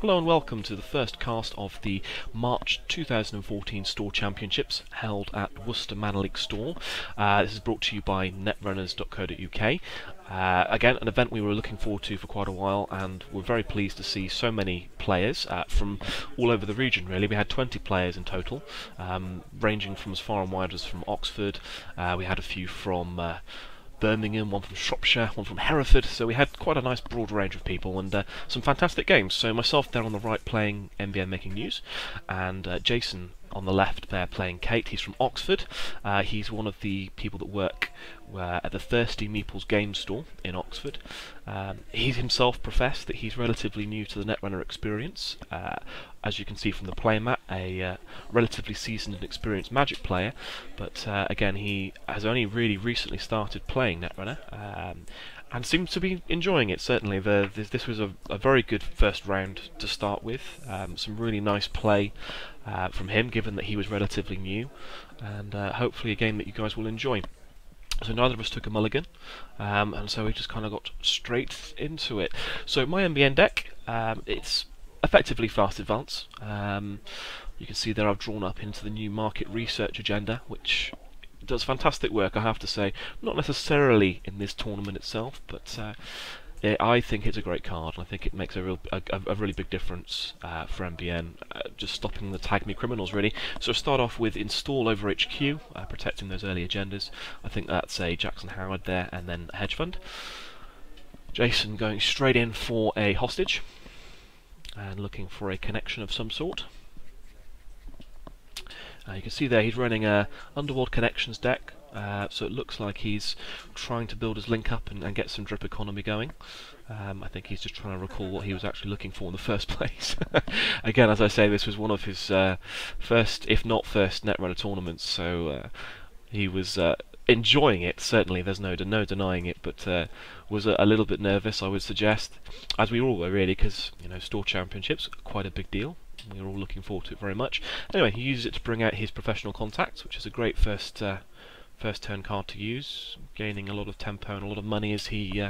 Hello and welcome to the first cast of the March 2014 Store Championships held at Worcester Manor League Store. This is brought to you by Netrunners.co.uk. Again, an event we were looking forward to for quite a while, and we're very pleased to see so many players from all over the region really. We had 20 players in total, ranging from as far and wide as from Oxford. We had a few from Birmingham, one from Shropshire, one from Hereford, so we had quite a nice broad range of people and some fantastic games. So myself there on the right playing NBN Making News, and Jason on the left there playing Kate. He's from Oxford. He's one of the people that work at the Thirsty Meeples game store in Oxford. He himself professed that he's relatively new to the Netrunner experience. As you can see from the playmat, a relatively seasoned and experienced Magic player, but again, he has only really recently started playing Netrunner, and seems to be enjoying it. Certainly, this was a very good first round to start with. Some really nice play from him, given that he was relatively new, and hopefully a game that you guys will enjoy. So neither of us took a mulligan, and so we just kind of got straight into it. So my NBN deck, it's effectively fast advance. You can see there I've drawn up into the new market research agenda, which does fantastic work, I have to say. Not necessarily in this tournament itself, but I think it's a great card, and I think it makes a really big difference for NBN, just stopping the tag me criminals really. So start off with install over HQ, protecting those early agendas. I think that's a Jackson Howard there, and then a hedge fund. Jason going straight in for a hostage, and looking for a connection of some sort. You can see there he's running a Underworld Connections deck, so it looks like he's trying to build his link up and get some drip economy going. I think he's just trying to recall what he was actually looking for in the first place. Again, as I say, this was one of his first, if not first, Netrunner tournaments, so he was enjoying it, certainly, there's no denying it, but was a little bit nervous, I would suggest, as we all were really, because, you know, Store Championships, quite a big deal. We were all looking forward to it very much. Anyway, he uses it to bring out his professional contacts, which is a great first turn card to use, gaining a lot of tempo and a lot of money as he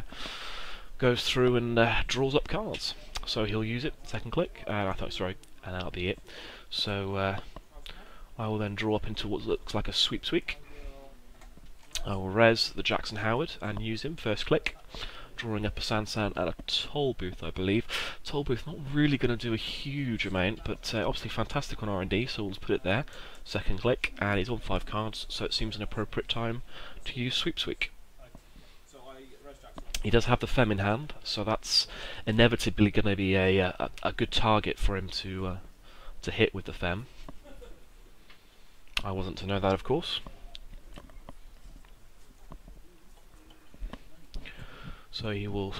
goes through and draws up cards. So he'll use it, second click, and that'll be it. So I will then draw up into what looks like a sweep. I will res the Jackson Howard and use him, first click. Drawing up a Sansan and a toll booth, I believe. Toll booth not really going to do a huge amount, but obviously fantastic on R&D, so we'll just put it there. Second click, and he's on 5 cards, so it seems an appropriate time to use sweep. He does have the Fem in hand, so that's inevitably going to be a good target for him to hit with the Fem. I wasn't to know that, of course. So he will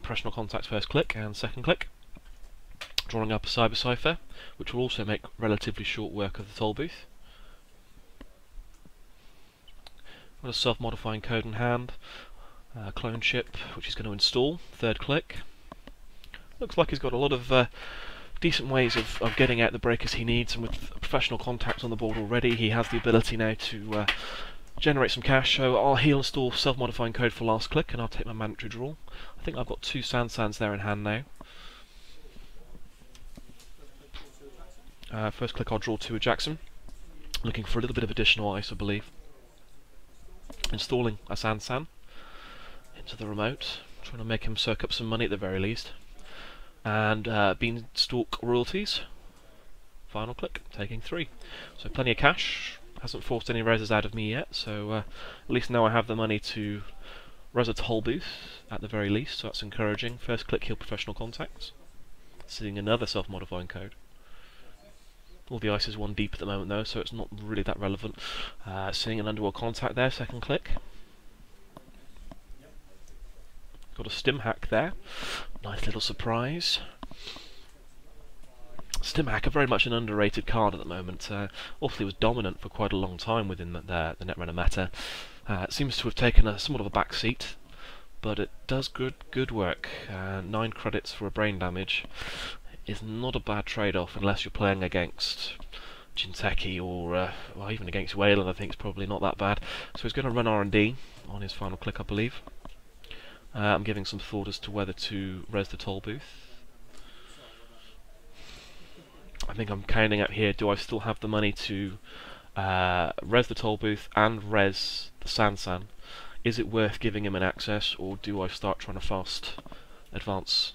professional contacts first click and second click, drawing up a Cyber Cipher, which will also make relatively short work of the toll booth. Got a self-modifying code in hand, clone ship, which he's going to install, third click. Looks like he's got a lot of decent ways of getting out the breakers he needs, and with professional contacts on the board already, he has the ability now to generate some cash. So he'll install self-modifying code for last click, and I'll take my mandatory draw. I think I've got 2 Sansans there in hand now. First click I'll draw 2 with Jackson, looking for a little bit of additional ice, I believe. Installing a Sansan into the remote, trying to make him soak up some money at the very least. And Beanstalk royalties, final click, taking 3. So plenty of cash. Hasn't forced any reses out of me yet, so at least now I have the money to res a toll booth at the very least, so that's encouraging. First click, heal professional contacts. Seeing another self-modifying code. All the ice is 1 deep at the moment though, so it's not really that relevant. Seeing an underworld contact there, second click. Got a stim hack there. Nice little surprise. Stim hack, very much an underrated card at the moment. Awfully was dominant for quite a long time within the Netrunner meta. It seems to have taken somewhat of a back seat, but it does good work. 9 credits for a brain damage is not a bad trade-off unless you're playing against Jinteki or well, even against Wayland. I think it's probably not that bad. So he's going to run R&D on his final click, I believe. I'm giving some thought as to whether to res the toll booth. I think I'm counting out here, do I still have the money to res the toll booth and res the Sansan? Is it worth giving him an access, or do I start trying to fast advance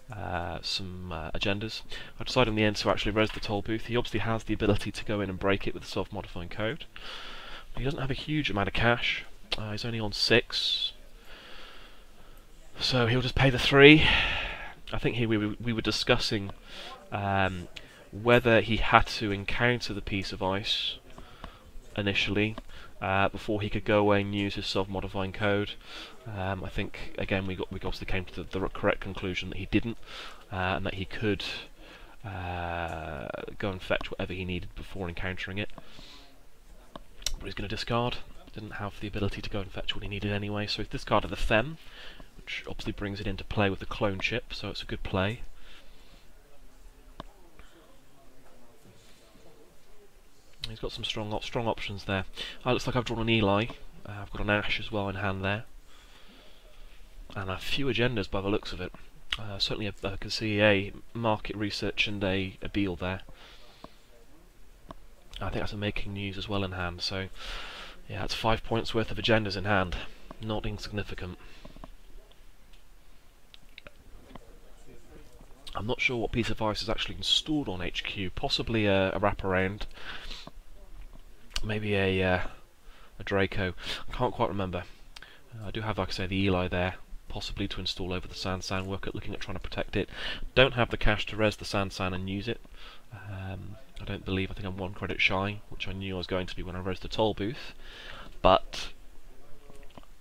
some agendas? I decided in the end to actually res the toll booth. He obviously has the ability to go in and break it with the self-modifying code. He doesn't have a huge amount of cash. He's only on 6. So he'll just pay the 3. I think here we were discussing whether he had to encounter the piece of ice initially before he could go away and use his self-modifying code. I think again we obviously came to the correct conclusion that he didn't, and that he could go and fetch whatever he needed before encountering it. But he's going to discard. Didn't have the ability to go and fetch what he needed anyway, so he's discarded the Fem, which obviously brings it into play with the clone chip, so it's a good play. He's got some strong options there. Looks like I've drawn an Eli. I've got an Ash as well in hand there, and a few agendas by the looks of it. Certainly I can see a market research and a Beal there. I think that's a making news as well in hand, so yeah, that's 5 points worth of agendas in hand. Not insignificant. I'm not sure what piece of ice is actually installed on HQ. Possibly a wraparound. Maybe a Draco. I can't quite remember. I do have, like I say, the Eli there, possibly to install over the Sansan. Work at looking at trying to protect it. Don't have the cash to res the Sansan and use it. I don't believe. I think I'm 1 credit shy, which I knew I was going to be when I res the toll booth. But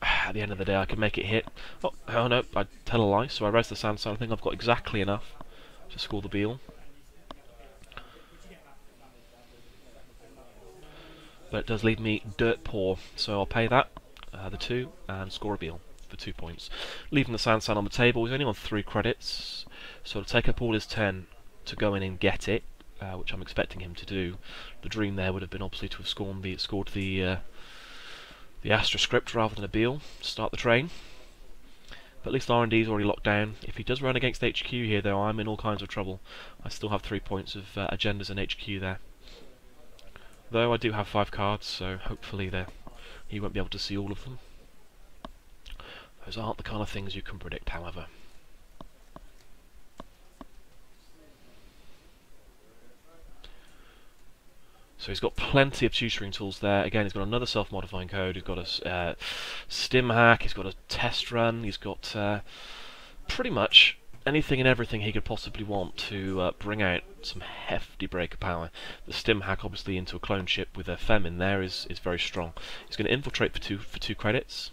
at the end of the day, I can make it hit. Oh no, I tell a lie. So I res the Sansan. I think I've got exactly enough to score the Beal. But it does leave me dirt poor, so I'll pay that, the 2, and score a Beal for 2 points. Leaving the Sansan on the table. He's only on 3 credits, so to take up all his 10 to go in and get it, which I'm expecting him to do. The dream there would have been obviously to have scored the Astra script rather than a Beal to start the train. But at least R&D is already locked down. If he does run against HQ here, though, I'm in all kinds of trouble. I still have 3 points of agendas and HQ there. Though I do have 5 cards, so hopefully he won't be able to see all of them. Those aren't the kind of things you can predict, however. So he's got plenty of tutoring tools there. Again, he's got another self-modifying code. He's got a stim hack. He's got a test run. He's got pretty much anything and everything he could possibly want to bring out some hefty breaker power. The stim hack, obviously, into a clone ship with a Fem in there is very strong. He's going to infiltrate for 2 credits,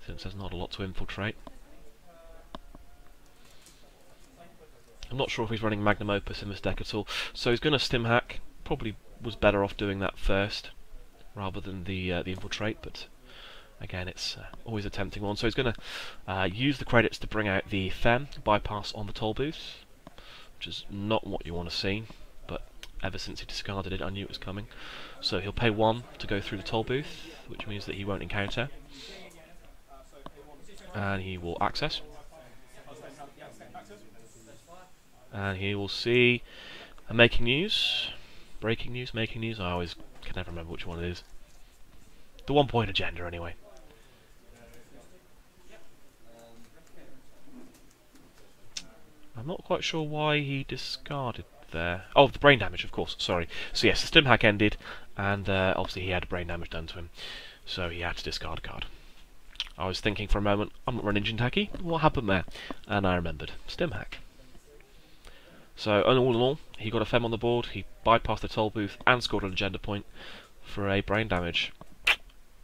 since there's not a lot to infiltrate. I'm not sure if he's running Magnum Opus in this deck at all, so he's going to stim hack. Probably was better off doing that first rather than the infiltrate, but again, it's always a tempting one. So he's going to use the credits to bring out the Fem, bypass on the toll booth, which is not what you want to see, but ever since he discarded it, I knew it was coming. So he'll pay 1 to go through the toll booth, which means that he won't encounter. And he will access. And he will see a making news, breaking news, making news. I always can never remember which one it is. The 1 point agenda, anyway. I'm not quite sure why he discarded there. Oh, the brain damage, of course, sorry. So yes, the stim hack ended, and obviously he had brain damage done to him, so he had to discard a card. I was thinking for a moment, I'm not running Jintaki, what happened there? And I remembered, stim hack. So all in all, he got a Fem on the board, he bypassed the toll booth and scored an agenda point for a brain damage.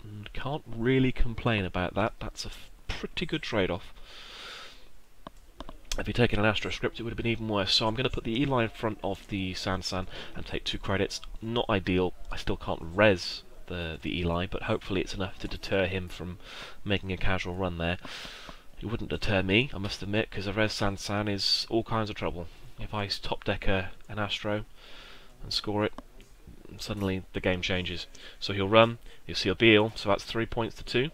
And can't really complain about that, that's a pretty good trade-off. If he'd taken an Astra script, it would have been even worse. So I'm going to put the Eli in front of the Sansan and take 2 credits. Not ideal. I still can't res the Eli, but hopefully it's enough to deter him from making a casual run there. It wouldn't deter me, I must admit, because a res Sansan is all kinds of trouble. If I top deck an Astro and score it, suddenly the game changes. So he'll run, he'll see a Beal, so that's 3 points to 2.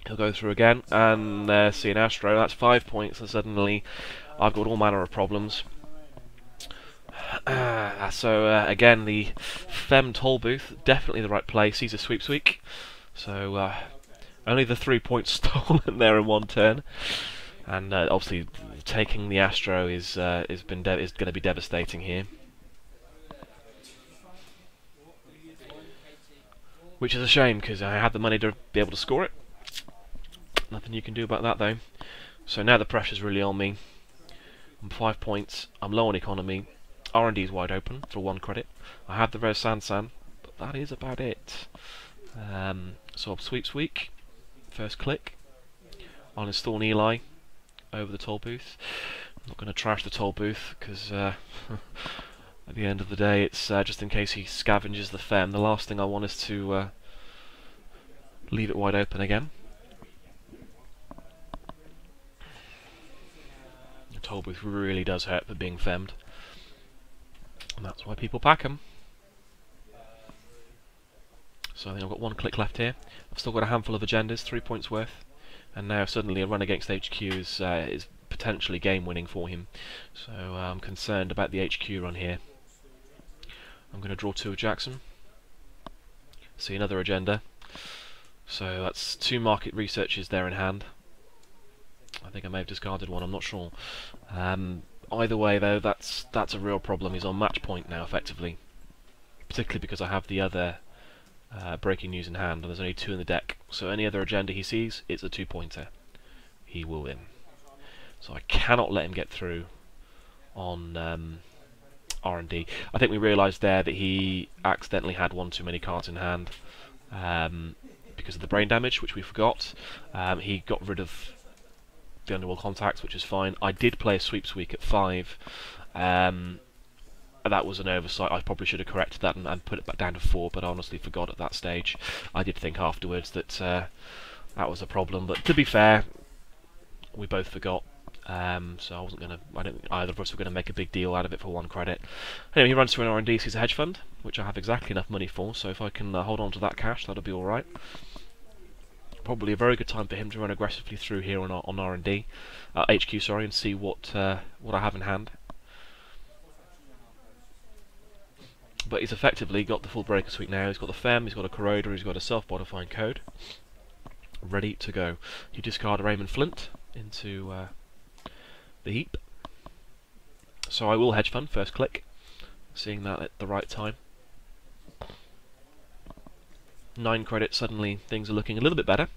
He'll go through again, and see an Astro, that's 5 points, and suddenly I've got all manner of problems. Again, the Fem toll booth, definitely the right place. He's a sweep. So only the 3 points stolen there in one turn, and obviously taking the Astro is going to be devastating here. Which is a shame, because I had the money to be able to score it. Nothing you can do about that, though. So now the pressure's really on me. I'm 5 points. I'm low on economy. R&D's wide open for 1 credit. I have the Res Sansan, but that is about it. So I'll sweep. First click. I'll install an Eli over the toll booth. I'm not going to trash the toll booth, because at the end of the day, it's just in case he scavenges the Fem. The last thing I want is to leave it wide open again. The toll booth really does hurt for being femmed, and that's why people pack them. So I think I've got 1 click left here. I've still got a handful of agendas, 3 points worth, and now suddenly a run against HQ is potentially game winning for him. So I'm concerned about the HQ run here. I'm going to draw 2 of Jackson. See another agenda. So that's 2 market researches there in hand. I think I may have discarded one, I'm not sure. Either way though, that's a real problem. He's on match point now effectively. Particularly because I have the other breaking news in hand, and there's only 2 in the deck. So any other agenda he sees, it's a 2-pointer. He will win. So I cannot let him get through on R&D. I think we realised there that he accidentally had 1 too many cards in hand because of the brain damage, which we forgot. He got rid of the underworld contacts, which is fine. I did play a sweeps week at 5. That was an oversight. I probably should have corrected that and put it back down to 4, but I honestly forgot at that stage. I did think afterwards that that was a problem, but to be fair, we both forgot. So I don't think either of us were going to make a big deal out of it for 1 credit. Anyway, he runs through an R&D, sees a hedge fund, which I have exactly enough money for, so if I can hold on to that cash, that'll be alright. Probably a very good time for him to run aggressively through here on R&D, HQ, sorry, and see what I have in hand. But he's effectively got the full breaker suite now. He's got the Fem, he's got a Corroder, he's got a self-modifying code. Ready to go. You discard a Raymond Flint into the heap. So I will hedge fund, first click. Seeing that at the right time. 9 credits, suddenly things are looking a little bit better.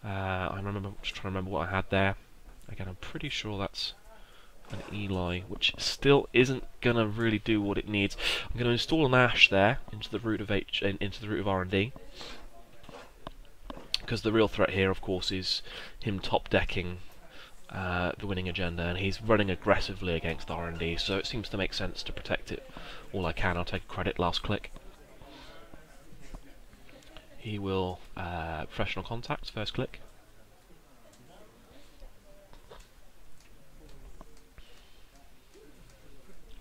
I remember, just trying to remember what I had there. Again, I'm pretty sure that's an Eli, which still isn't gonna really do what it needs. I'm gonna install an Ash there into the root of R&D, because the real threat here, of course, is him top decking the winning agenda, and he's running aggressively against R&D. So it seems to make sense to protect it all I can. I'll take credit, last click. He will professional contacts, first click.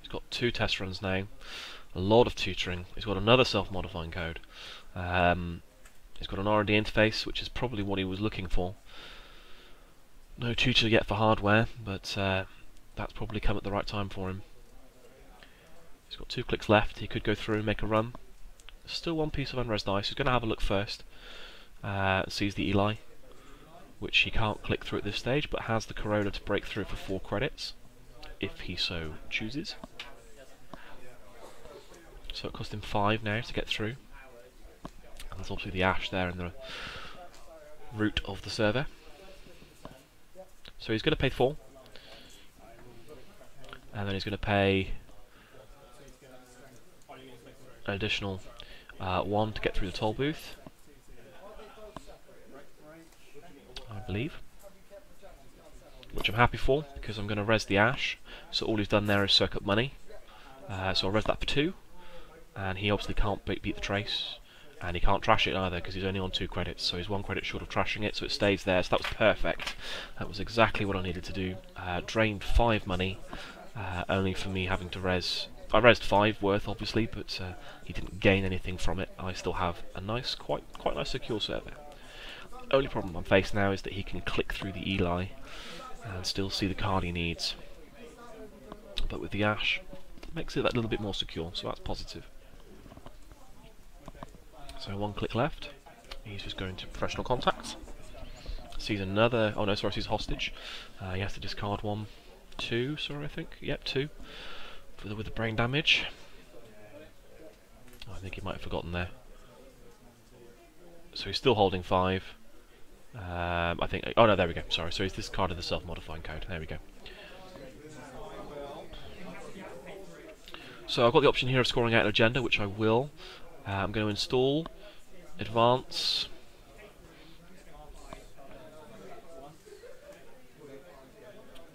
He's got 2 test runs now, a lot of tutoring. He's got another self-modifying code. He's got an R&D interface, which is probably what he was looking for. No tutor yet for hardware, but that's probably come at the right time for him. He's got 2 clicks left. He could go through and make a run. Still 1 piece of unres dice. He's going to have a look first. Sees the Eli, which he can't click through at this stage, but has the Corona to break through for 4 credits, if he so chooses. So it cost him 5 now to get through. And there's obviously the Ash there in the root of the server. So he's going to pay 4. And then he's going to pay an additional 1 to get through the toll booth, I believe, which I'm happy for, because I'm going to res the Ash, so all he's done there is soak up money. So I'll res that for 2, and he obviously can't beat the trace, and he can't trash it either, because he's only on 2 credits, so he's 1 credit short of trashing it, so it stays there. So that was perfect. That was exactly what I needed to do. Drained 5 money, only for me having to res. I resed 5 worth, obviously, but he didn't gain anything from it. I still have a nice, quite nice secure server. Only problem I'm faced now is that he can click through the Eli and still see the card he needs. But with the Ash, Makes it that little bit more secure, so that's positive. So 1 click left. He's just going to professional contacts. Sees another. Oh no, sorry, sees hostage. He has to discard 1, 2. Sorry, I think. Yep, 2 with the brain damage. Oh, I think he might have forgotten there. So he's still holding 5. I think. Oh no, there we go. Sorry. So he's discarded the self-modifying code. There we go. So I've got the option here of scoring out an agenda, which I will. I'm going to install, advance.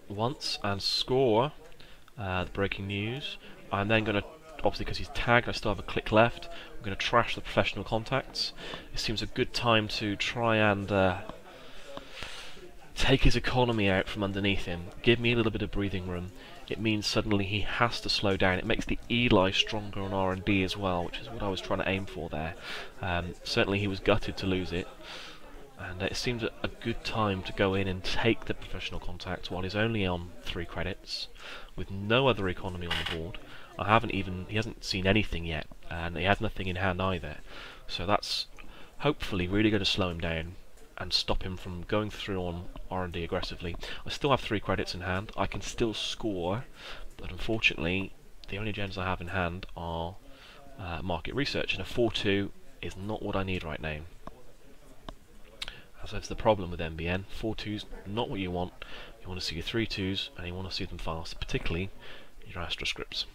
Once and score the breaking news. I'm then going to, obviously because he's tagged, I still have a click left. I'm going to trash the professional contacts. It seems a good time to try and take his economy out from underneath him. Give me a little bit of breathing room. It means suddenly he has to slow down. It makes the Eli stronger on R&D as well, which is what I was trying to aim for there. Certainly he was gutted to lose it. And it seems a good time to go in and take the professional contacts while he's only on 3 credits, with no other economy on the board. He hasn't seen anything yet, and he has nothing in hand either. So that's hopefully really going to slow him down and stop him from going through on R&D aggressively. I still have 3 credits in hand. I can still score, but unfortunately the only gens I have in hand are market research, and a 4-2 is not what I need right now. So that's the problem with MBN. 4-2's not what you want. You want to see your 3-2s, and you want to see them fast, particularly your Astra scripts.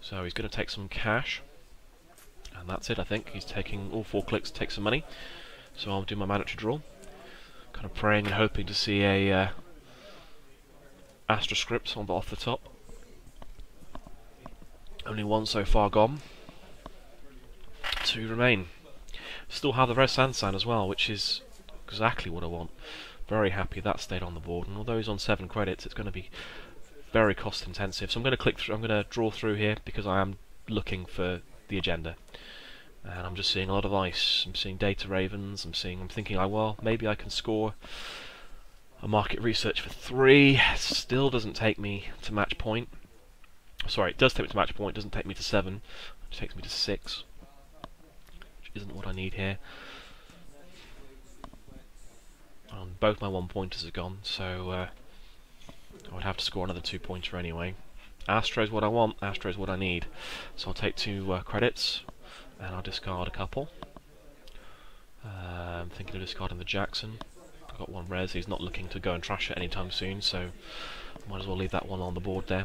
So he's going to take some cash, and that's it. I think he's taking all 4 clicks to take some money. So I'll do my mandatory draw, kind of praying and hoping to see a Astra scripts off the top. Only 1 so far gone. 2 remain. Still have the red sand as well, which is exactly what I want. Very happy that stayed on the board, and although he's on 7 credits, it's going to be very cost intensive. So I'm going to click through. I'm going to draw through here because I am looking for the agenda, and I'm just seeing a lot of ice. I'm seeing data ravens. I'm thinking, well, maybe I can score a market research for 3. Still doesn't take me to match point. Sorry, it does take me to match point. It doesn't take me to 7. It takes me to 6. Isn't what I need here. Both my 1-pointers are gone, so I would have to score another 2-pointer anyway. Astra is what I want, Astra is what I need. So I'll take 2 credits, and I'll discard a couple. I'm thinking of discarding the Jackson. I've got 1 res, he's not looking to go and trash it anytime soon, so might as well leave that one on the board there.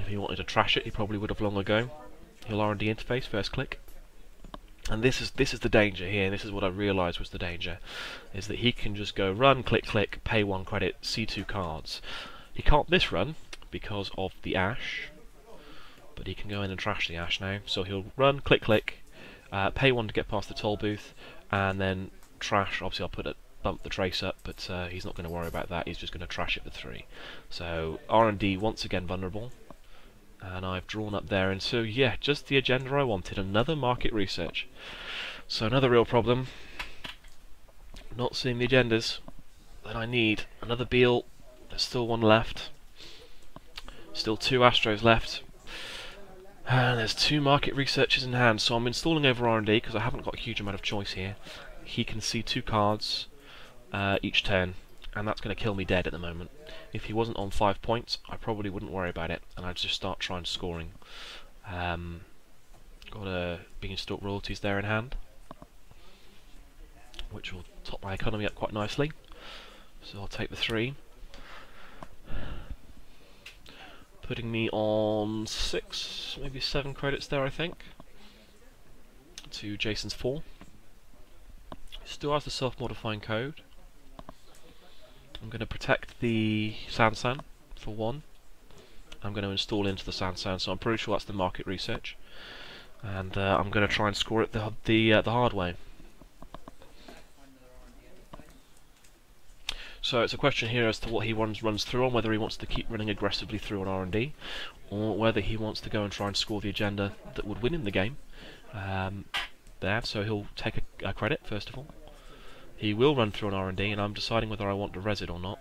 If he wanted to trash it, he probably would have long ago. He'll R&D interface, first click. And this is the danger here, and this is what I realised was the danger, is that he can just go run, click, click, pay 1 credit, see 2 cards. He can't misrun because of the ash, but he can go in and trash the ash now. So he'll run, click, click, pay 1 to get past the toll booth, and then trash. Obviously I'll bump the trace up, but he's not going to worry about that, he's just going to trash it for 3. So R&D once again vulnerable. And I've drawn up there, and so yeah, just the agenda I wanted, another market research. So another real problem, not seeing the agendas that I need. Another Beal, there's still 1 left, still 2 Astros left, and there's 2 market researchers in hand, so I'm installing over R&D because I haven't got a huge amount of choice here. He can see 2 cards each turn, and that's going to kill me dead at the moment. If he wasn't on 5 points, I probably wouldn't worry about it, and I'd just start trying scoring. Got a Beanstalk royalties there in hand, which will top my economy up quite nicely. So I'll take the 3, putting me on 6, maybe 7 credits there, I think, to Jason's 4. Still has the self-modifying code. I'm going to protect the Sansan for 1. I'm going to install into the Sansan, so I'm pretty sure that's the market research. And I'm going to try and score it the hard way. So it's a question here as to what he runs through on, whether he wants to keep running aggressively through on R&D, or whether he wants to go and try and score the agenda that would win him the game. So he'll take a credit first of all. He will run through an R&D, and I'm deciding whether I want to res it or not.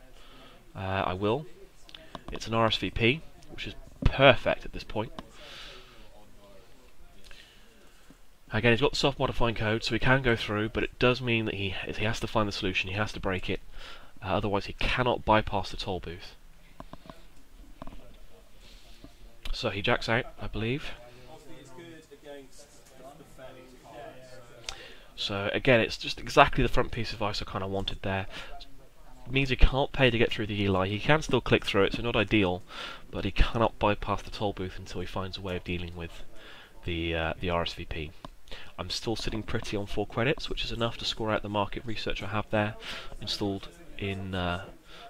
I will. It's an RSVP, which is perfect at this point. Again, he's got the self-modifying code, so he can go through, but it does mean that he has to find the solution, he has to break it, otherwise he cannot bypass the toll booth. So he jacks out, I believe. So again, it's just exactly the front piece of ice I kind of wanted there. It means he can't pay to get through the Eli. He can still click through it, so not ideal, but he cannot bypass the toll booth until he finds a way of dealing with the RSVP. I'm still sitting pretty on 4 credits, which is enough to score out the market research I have there installed in the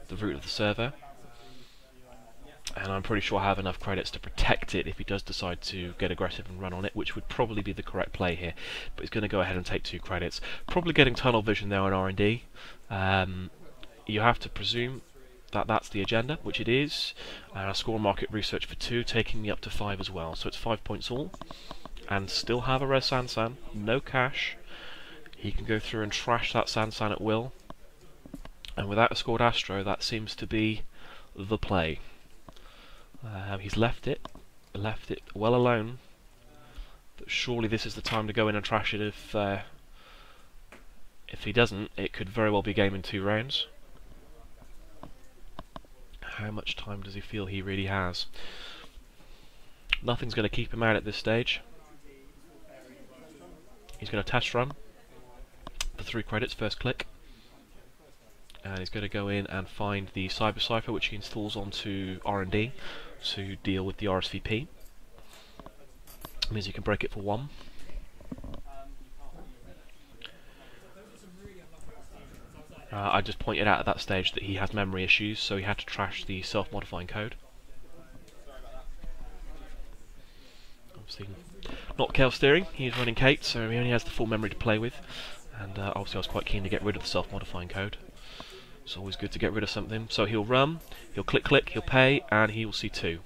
root of the server. And I'm pretty sure I have enough credits to protect it if he does decide to get aggressive and run on it, which would probably be the correct play here. But he's going to go ahead and take 2 credits. Probably getting tunnel vision there on R&D. You have to presume that that's the agenda, which it is. I score market research for 2, taking me up to 5 as well. So it's 5 points all. And still have a res Sansan, no cash. He can go through and trash that Sansan at will. And without a scored Astro, that seems to be the play. He's left it well alone. But surely this is the time to go in and trash it. If he doesn't, it could very well be game in 2 rounds. How much time does he feel he really has? Nothing's going to keep him out at this stage. He's going to test run for 3 credits, first click. And he's going to go in and find the Cyber Cipher, which he installs onto R&D to deal with the RSVP. It means you can break it for 1. I just pointed out at that stage that he has memory issues, so he had to trash the self-modifying code. Obviously not Chaos Steering, he's running Kate, so he only has the full memory to play with. And obviously I was quite keen to get rid of the self-modifying code. It's always good to get rid of something. So he'll run, he'll click, he'll pay, and he will see 2.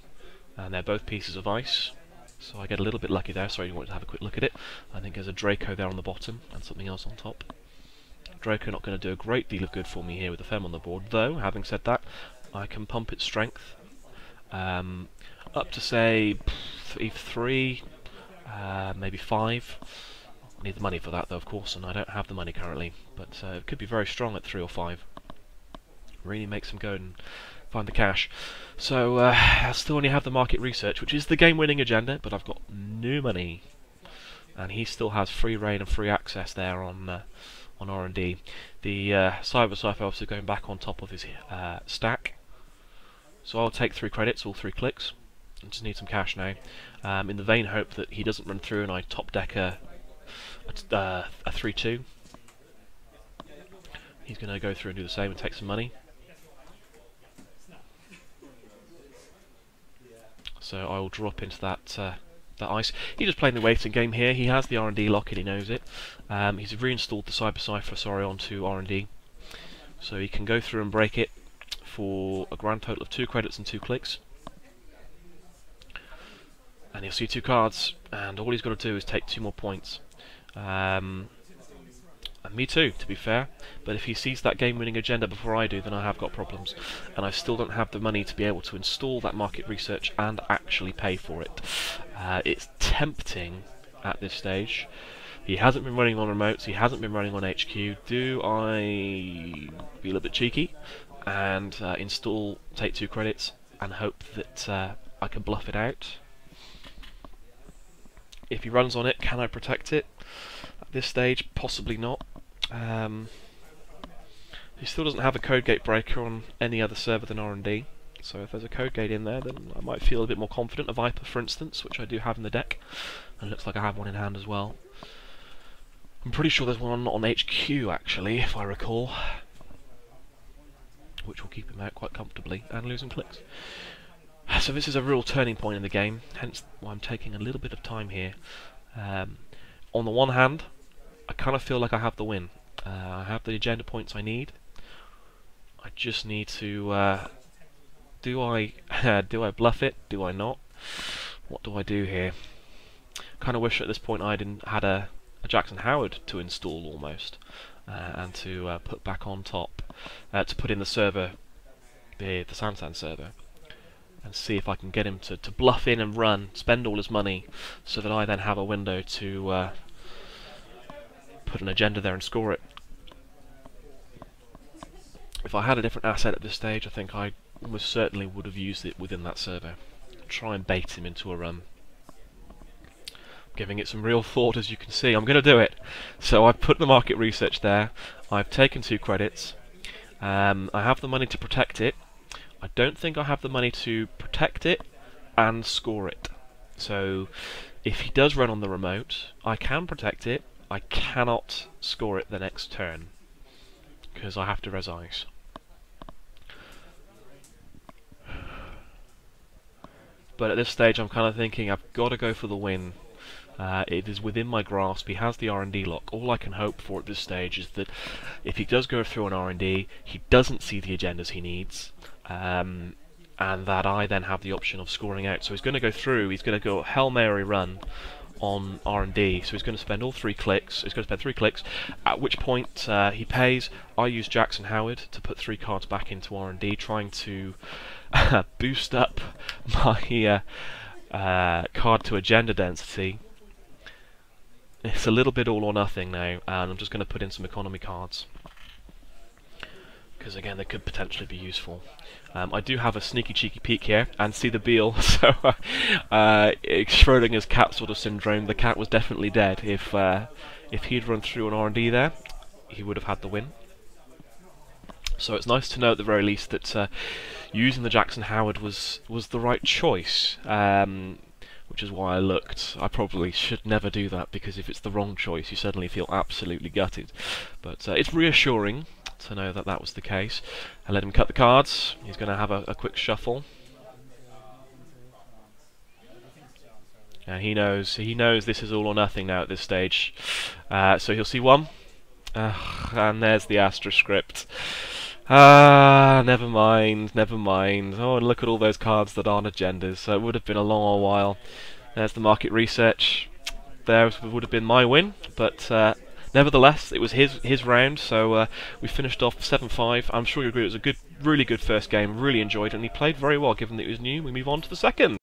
And they're both pieces of ice. So I get a little bit lucky there. Sorry, you wanted to have a quick look at it. I think there's a Draco there on the bottom, and something else on top. Draco not going to do a great deal of good for me here with the Fem on the board, though, having said that, I can pump its strength up to, say, 3, maybe 5. I need the money for that, though, of course, and I don't have the money currently, but it could be very strong at 3 or 5. Really makes him go and find the cash. So I still only have the market research, which is the game-winning agenda, but I've got no money, and he still has free reign and free access there on R&D. The Cyber Cipher obviously going back on top of his stack. So I'll take 3 credits, all 3 clicks. I just need some cash now. In the vain hope that he doesn't run through and I top deck a 3-2. He's going to go through and do the same and take some money. So I will drop into that ice. He's just playing the waiting game here. He has the R&D lock and he knows it. He's reinstalled the Cyber Cipher, onto R&D. So he can go through and break it for a grand total of 2 credits and 2 clicks. And he'll see 2 cards, and all he's got to do is take 2 more points. And me too, to be fair. But if he sees that game-winning agenda before I do, then I have got problems. And I still don't have the money to be able to install that market research and actually pay for it. It's tempting at this stage. He hasn't been running on remotes, he hasn't been running on HQ. Do I be a little bit cheeky and install, take 2 credits, and hope that I can bluff it out? If he runs on it, can I protect it? At this stage, possibly not. He still doesn't have a code gate breaker on any other server than R&D, so if there's a code gate in there, then I might feel a bit more confident. A Viper, for instance, which I do have in the deck, and looks like I have one in hand as well. I'm pretty sure there's one on HQ, actually, if I recall, which will keep him out quite comfortably, and losing clicks. So this is a real turning point in the game, hence why I'm taking a little bit of time here. On the one hand, I kind of feel like I have the win. I have the agenda points I need. I just need to... do I bluff it? Do I not? What do I do here? Kind of wish at this point I had a Jackson Howard to install almost. and to put back on top, to put in the server, the Sansan server, and see if I can get him to bluff in and run, spend all his money, so that I then have a window to put an agenda there and score it. If I had a different asset at this stage, I think I almost certainly would have used it within that server. Try and bait him into a run. Giving it some real thought, as you can see. I'm going to do it. So I've put the market research there. I've taken 2 credits. I have the money to protect it. I don't think I have the money to protect it and score it. So if he does run on the remote, I can protect it. I cannot score it the next turn, because I have to res ice. But at this stage I'm kind of thinking I've got to go for the win. It is within my grasp. He has the R&D lock. All I can hope for at this stage is that if he does go through an R&D, he doesn't see the agendas he needs, and that I then have the option of scoring out. So he's going to go through, he's going to go Hail Mary run on R&D, so he's going to spend all 3 clicks. He's going to spend 3 clicks, at which point he pays. I use Jackson Howard to put 3 cards back into R&D, trying to boost up my card to agenda density. It's a little bit all or nothing now, and I'm just going to put in some economy cards, because again they could potentially be useful. I do have a sneaky cheeky peek here and see the Beal, so Schrodinger's cat sort of syndrome. The cat was definitely dead. If he'd run through an R&D there, he would have had the win. So it's nice to know at the very least that using the Jackson Howard was the right choice, which is why I looked. I probably should never do that, because if it's the wrong choice you suddenly feel absolutely gutted. But it's reassuring to know that that was the case. I let him cut the cards. He's going to have a quick shuffle. And he knows this is all or nothing now at this stage. So he'll see 1. And there's the Astra script. Never mind, never mind. Oh, and look at all those cards that aren't agendas. So it would have been a long while. There's the market research. There would have been my win, but nevertheless, it was his round. So we finished off 7-5. I'm sure you agree it was a really good first game. Really enjoyed it, and he played very well, given that he was new. We move on to the second.